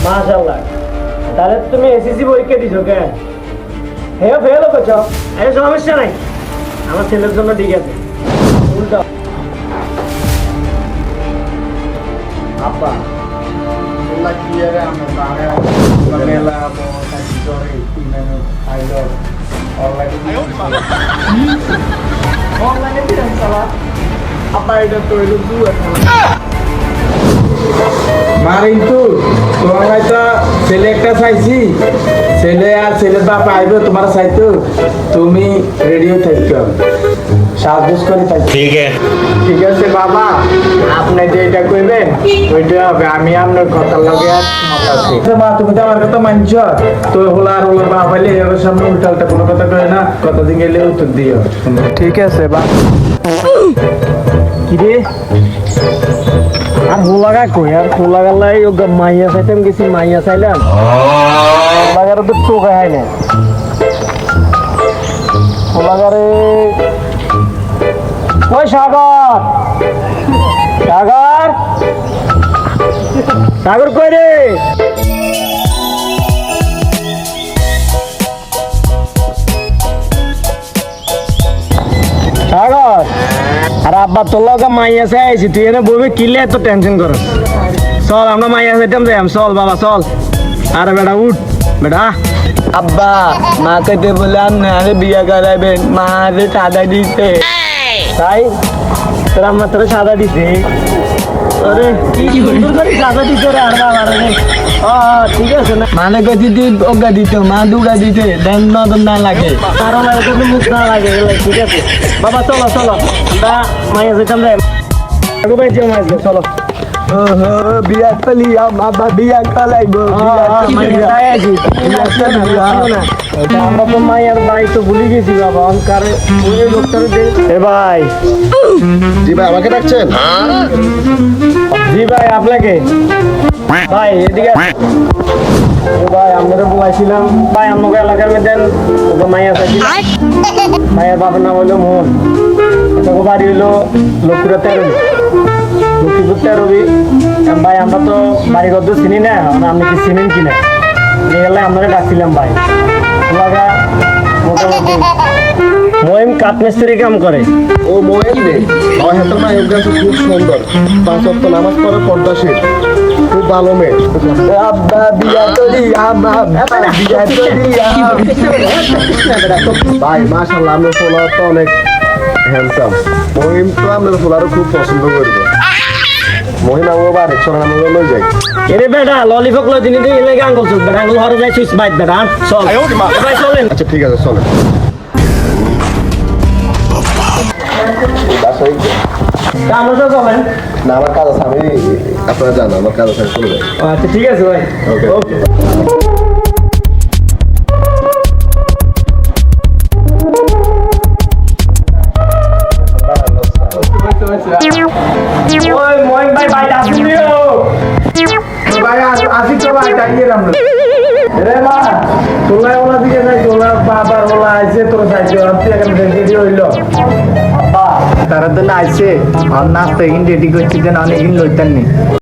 মাশাআল্লাহ, তাহলে তুমি এসএসসি পরীক্ষা দিছো কেন? হ্যাঁ ফেল করছো, আরে সমস্যা নাই, আমার ছেলের জন্য ঠিক আছে। উল্টা apa lagi ya amo tare lamela mo tanjore timeno ayo online online tidak salah apa itu tuh itu dua মারিন তো তোমার হয়তো ছেলে একটা চাইছি, ছেলে আর ছেলের বাপ আইবে তোমার চাইতো, তুমি রেডিও থাকতে সাহায্য করে থাকতে। ঠিক আছে বাবা, আপনি যেটা কইবেন ওইটা হবে, আমি আপনার কথা লগে একমত আছি। মা তুমি তো আমার কথা মানছ, তো হোলার হোলার বাপ আইলে এর সামনে উল্টা উল্টা কোনো কথা কয় না, কথা দিন গেলে উত্তর দিও। ঠিক আছে বা কি রে আর হোলাগা কই আর হোলাগালাই মাইয়া চাইতাম গেছি, মাইয়া চাইলাম হোলাগার তো টোকা হয় না। হোলাগারে ওই সাগর সাগর সাগর কই রে? সাগর আর আব্বা তোর লগে মাইয়া চাইছি, তুই এনে বলবি কিলে এত টেনশন করো? চল আমরা মাইয়া চাইতাম যাই, চল বাবা চল। আরে বেটা উঠ বেটা। আব্বা মা কইতে বললাম না আরে বিয়া করাবেন, মা আরে সাদা দিতে। তাই তোর আম্মা তোর সাদা দিছে? আরে কি সুন্দর করে সাদা দিতে রে। আর বাবা রে ঠিক আছে না, মানে কইতে তুই ওগা দিত, মা দুগা দিতে, দেন নদন না লাগে। কারণ আর কোনো মুখ না লাগে। ঠিক আছে বাবা চলো চলো দা মাইয়া যেতাম যাই, আগু ভাই যে মাইয়া চলো। বিয়া কলি বাবা বিয়া কলাইবো, আমরা তো মায়ের বাড়ি তো ভুলে গেছি বাবা। অনকারে ওই লোকটার এ ভাই। জি ভাই, আমাকে ডাকছেন? জি ভাই আপনাকে। ভাই এদিকে ভাই আমরা বলাইছিলাম ভাই আমাকে এলাকার মধ্যে মাইয়া চাইছিলাম। মায়ের বাবার নাম হইলো মোহন, ওকে বাড়ি হইলো লক্ষ্মীপুর 13 লক্ষ্মীপুর 13। ভাই আমরা তো বাড়ি ঘর তো চিনি না, আপনি কি চিনেন কিনা গেলে আমরা ডাকছিলাম ভাই। ওলাগা মোটামুটি মহিম কাঠমিস্ত্রি কাম করে। ও মোয়েন রে, আমার হাতের মা এগুলো খুব সুন্দর, 5 ওয়াক্ত নামাজ পড়ে, পর্দাশীল, খুব ভালো মেয়ে। আব্বা বিয়া করি আব্বা বিয়া করি। ভাই মাশাআল্লাহ, আপনার ফলোয়ার তো অনেক হ্যান্ডসাম। মহিম তো আপনার ফলোয়ারও খুব পছন্দ করবে। মহিম আমার বাড়ি চলেন, আমরা লই যাই। এরে বেটা ললিপপ লই দিনি দিই এলাকা আঙ্গুল চুপ বেটা, আঙ্গুল হরে যাই সুইচ বাইট বেটা। চল ভাই চলেন। আচ্ছা ঠিক আছে চলেন। বাসায় আমরা তো চলেন। না, আমার কাজ আছে, আমি আপনারা জানো আমার কাজ আছে, আমি চলে যাই। আচ্ছা ঠিক আছে ভাই। ওকে। ওকে ওই মহিম ভাই ভাই আসিও। ভাই আসি তো ভাই, টাইয়ে রাম রে মা তোলা ওলা দিকে যাই, তোলা বাবার ওলা আইছে তোর সাইজে আপনি এখানে দেখে হইলো। তারা তো না আইছে আর নাস্তা কিন্তু রেডি করছি, যেন অনেকদিন লইতেন নি।